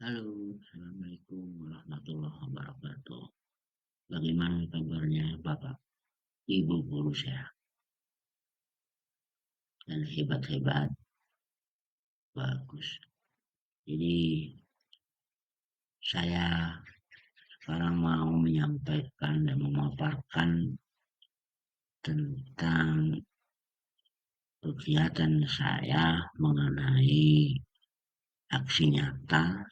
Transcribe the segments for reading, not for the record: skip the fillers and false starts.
Halo, Assalamualaikum warahmatullahi wabarakatuh. Bagaimana kabarnya Bapak, Ibu guru saya, dan hebat-hebat, bagus. Jadi saya sekarang mau menyampaikan dan memaparkan tentang kegiatan saya mengenai aksi nyata,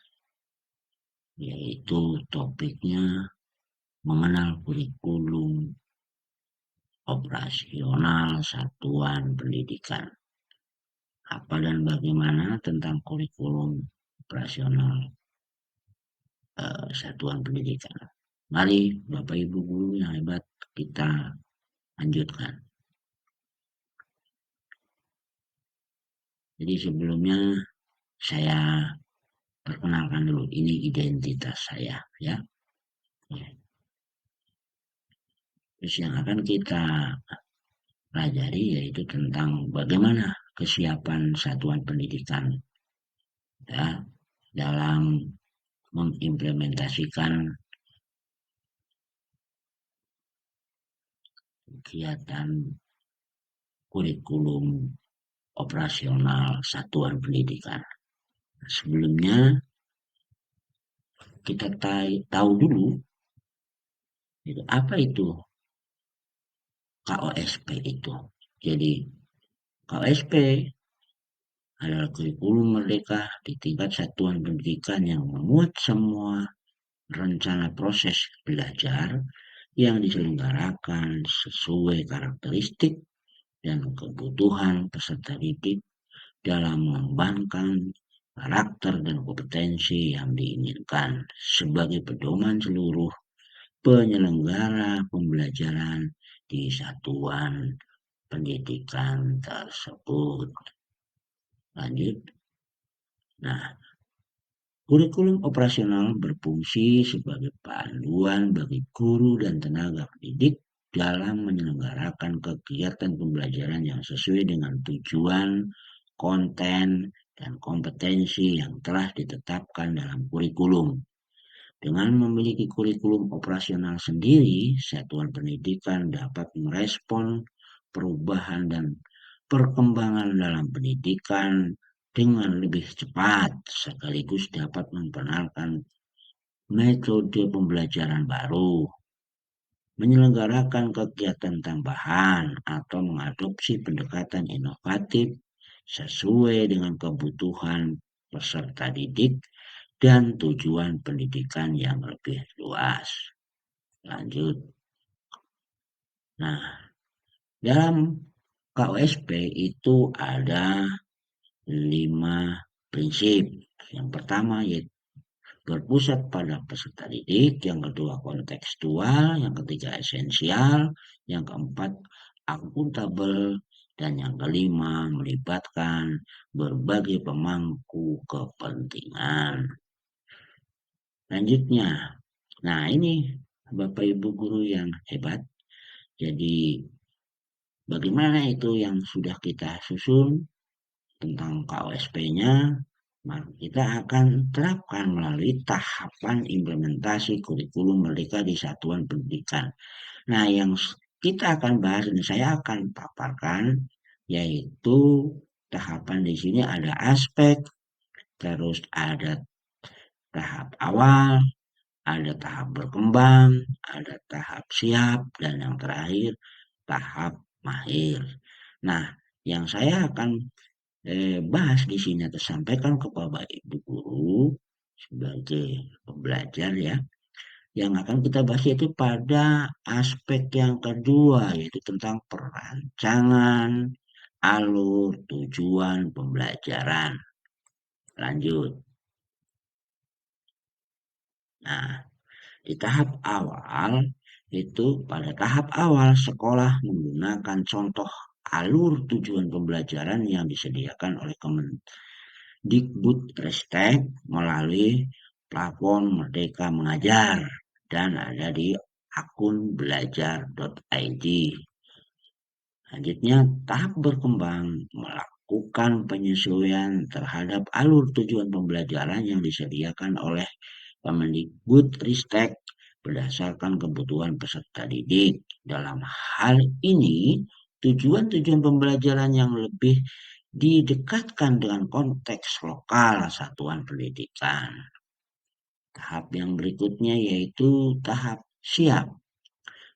yaitu topiknya mengenal kurikulum operasional satuan pendidikan. Apa dan bagaimana tentang kurikulum operasional satuan pendidikan. Mari Bapak Ibu guru yang hebat, kita lanjutkan. Jadi sebelumnya saya perkenalkan dulu, ini identitas saya ya. Terus yang akan kita pelajari yaitu tentang bagaimana kesiapan satuan pendidikan ya dalam mengimplementasikan kegiatan kurikulum operasional satuan pendidikan. Sebelumnya kita tahu dulu apa itu KOSP itu. Jadi KOSP adalah kurikulum merdeka di tingkat satuan pendidikan yang memuat semua rencana proses belajar yang diselenggarakan sesuai karakteristik dan kebutuhan peserta didik dalam mengembangkan karakter dan kompetensi yang diinginkan sebagai pedoman seluruh penyelenggara pembelajaran di satuan pendidikan tersebut. Lanjut. Nah, kurikulum operasional berfungsi sebagai panduan bagi guru dan tenaga pendidik dalam menyelenggarakan kegiatan pembelajaran yang sesuai dengan tujuan, konten, dan kompetensi yang telah ditetapkan dalam kurikulum. Dengan memiliki kurikulum operasional sendiri, satuan pendidikan dapat merespon perubahan dan perkembangan dalam pendidikan dengan lebih cepat, sekaligus dapat memperkenalkan metode pembelajaran baru, menyelenggarakan kegiatan tambahan, atau mengadopsi pendekatan inovatif sesuai dengan kebutuhan peserta didik dan tujuan pendidikan yang lebih luas. Lanjut. Nah, dalam KOSP itu ada 5 prinsip. Yang pertama yaitu berpusat pada peserta didik, yang kedua kontekstual, yang ketiga esensial, yang keempat akuntabel, dan yang kelima melibatkan berbagai pemangku kepentingan. Lanjutnya, nah ini Bapak Ibu guru yang hebat. Jadi bagaimana itu yang sudah kita susun tentang KOSP-nya, maka kita akan terapkan melalui tahapan implementasi kurikulum merdeka di satuan pendidikan. Nah, yang kita akan bahas dan saya akan paparkan yaitu tahapan di sini ada aspek, terus ada tahap awal, ada tahap berkembang, ada tahap siap, dan yang terakhir tahap mahir. Nah, yang saya akan bahas di sini atau sampaikan ke Bapak Ibu guru sebagai pembelajar ya, yang akan kita bahas yaitu pada aspek yang kedua yaitu tentang perancangan alur tujuan pembelajaran. Lanjut. Nah, di tahap awal itu pada tahap awal sekolah menggunakan contoh alur tujuan pembelajaran yang disediakan oleh Kemendikbudristek melalui platform Merdeka Mengajar dan ada di akun belajar.id. Selanjutnya tahap berkembang melakukan penyesuaian terhadap alur tujuan pembelajaran yang disediakan oleh Kemendikbudristek berdasarkan kebutuhan peserta didik. Dalam hal ini, tujuan-tujuan pembelajaran yang lebih didekatkan dengan konteks lokal satuan pendidikan. Tahap yang berikutnya yaitu tahap siap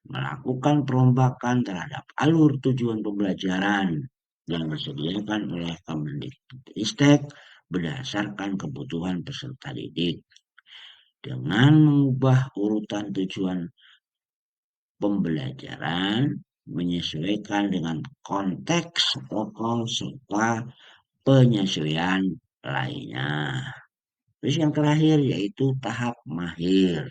melakukan perombakan terhadap alur tujuan pembelajaran yang disediakan oleh Kemendikbudristek berdasarkan kebutuhan peserta didik dengan mengubah urutan tujuan pembelajaran menyesuaikan dengan konteks pokok serta penyesuaian lainnya. Terus yang terakhir yaitu tahap mahir.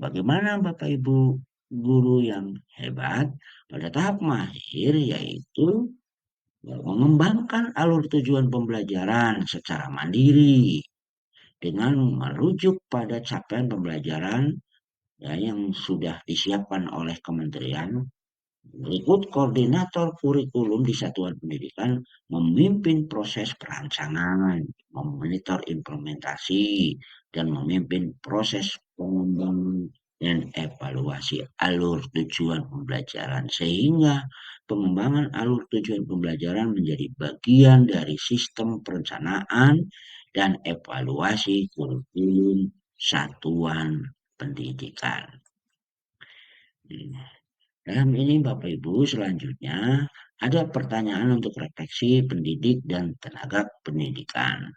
Bagaimana Bapak Ibu guru yang hebat? Pada tahap mahir yaitu mengembangkan alur tujuan pembelajaran secara mandiri dengan merujuk pada capaian pembelajaran ya, yang sudah disiapkan oleh kementerian. Berikut koordinator kurikulum di satuan pendidikan memimpin proses perancangan, memonitor implementasi, dan memimpin proses pengembangan dan evaluasi alur tujuan pembelajaran sehingga pengembangan alur tujuan pembelajaran menjadi bagian dari sistem perencanaan dan evaluasi kurikulum satuan pendidikan. Dalam ini Bapak Ibu selanjutnya ada pertanyaan untuk refleksi pendidik dan tenaga pendidikan.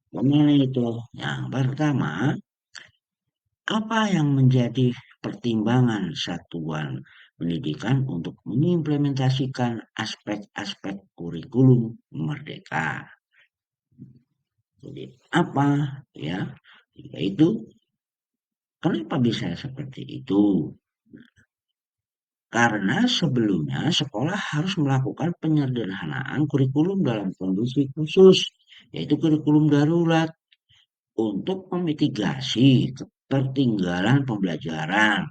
Bagaimana itu? Yang pertama, apa yang menjadi pertimbangan satuan pendidikan untuk mengimplementasikan aspek-aspek kurikulum merdeka? Jadi apa ya? Yaitu kenapa bisa seperti itu? Karena sebelumnya sekolah harus melakukan penyederhanaan kurikulum dalam kondisi khusus, yaitu kurikulum darurat untuk memitigasi ketertinggalan pembelajaran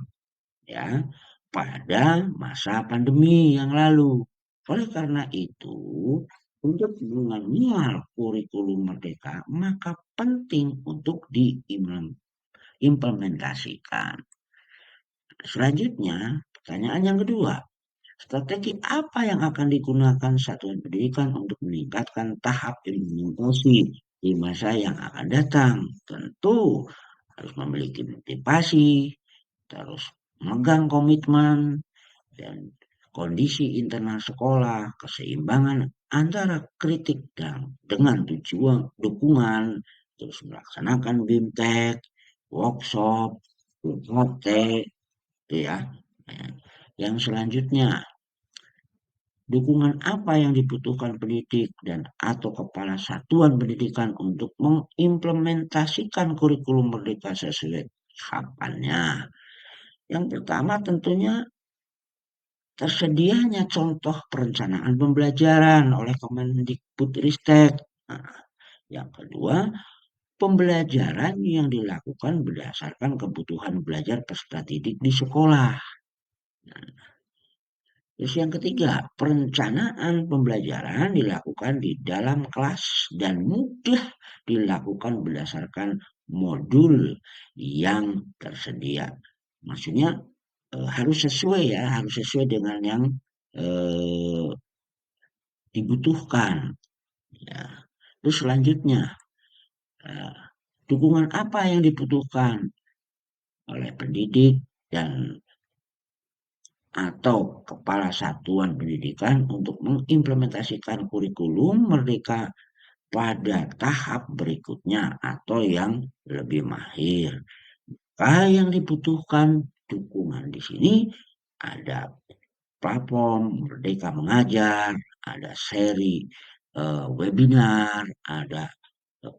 ya pada masa pandemi yang lalu. Oleh karena itu, untuk mengenal kurikulum merdeka, maka penting untuk diimplementasikan. Selanjutnya, pertanyaan yang kedua, strategi apa yang akan digunakan satuan pendidikan untuk meningkatkan tahap implementasi di masa yang akan datang? Tentu harus memiliki motivasi, terus memegang komitmen, dan kondisi internal sekolah, keseimbangan antara kritik dan dengan tujuan dukungan, terus melaksanakan BIMTEK, workshop, UKT, itu ya. Nah, yang selanjutnya, dukungan apa yang dibutuhkan pendidik dan atau kepala satuan pendidikan untuk mengimplementasikan kurikulum merdeka sesuai harapannya. Yang pertama tentunya tersedianya contoh perencanaan pembelajaran oleh Kemendikbudristek. Nah, yang kedua, pembelajaran yang dilakukan berdasarkan kebutuhan belajar peserta didik di sekolah. Nah, terus yang ketiga, perencanaan pembelajaran dilakukan di dalam kelas dan mudah dilakukan berdasarkan modul yang tersedia. Maksudnya harus sesuai ya, harus sesuai dengan yang eh, dibutuhkan. Ya. Terus selanjutnya, eh, dukungan apa yang dibutuhkan oleh pendidik dan atau kepala satuan pendidikan untuk mengimplementasikan kurikulum merdeka pada tahap berikutnya atau yang lebih mahir. Yang dibutuhkan dukungan di sini ada platform Merdeka Mengajar, ada seri webinar, ada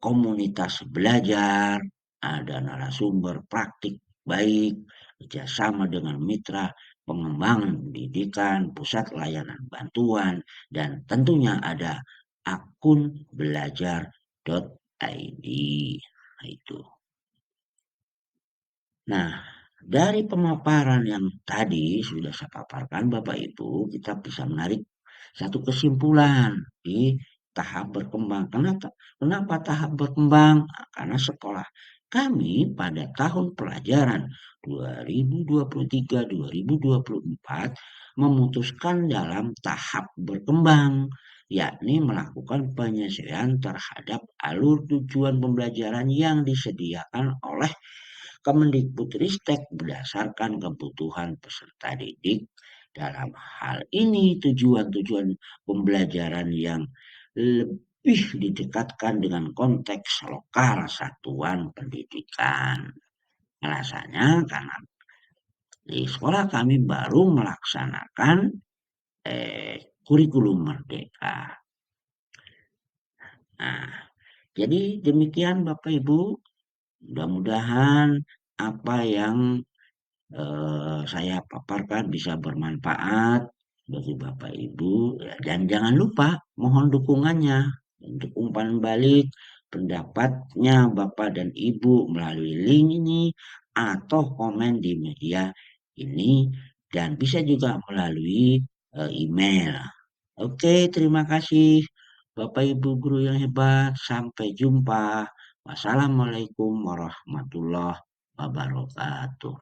komunitas belajar, ada narasumber praktik baik, kerjasama dengan mitra pengembangan pendidikan, pusat layanan bantuan, dan tentunya ada akun belajar.id. Nah, itu. Nah, dari pemaparan yang tadi sudah saya paparkan Bapak Ibu, kita bisa menarik satu kesimpulan di tahap berkembang. Kenapa tahap berkembang? Nah, karena sekolah kami pada tahun pelajaran 2023-2024 memutuskan dalam tahap berkembang, yakni melakukan penyesuaian terhadap alur tujuan pembelajaran yang disediakan oleh Kemendikbudristek berdasarkan kebutuhan peserta didik. Dalam hal ini tujuan-tujuan pembelajaran yang lebih didekatkan dengan konteks lokal satuan pendidikan. Alasannya karena di sekolah kami baru melaksanakan kurikulum merdeka. Nah, jadi demikian Bapak Ibu, mudah-mudahan apa yang saya paparkan bisa bermanfaat bagi Bapak Ibu, ya, dan jangan lupa mohon dukungannya untuk umpan balik pendapatnya Bapak dan Ibu melalui link ini atau komen di media ini, dan bisa juga melalui email. Oke, terima kasih Bapak Ibu guru yang hebat. Sampai jumpa. Wassalamualaikum warahmatullahi wabarakatuh.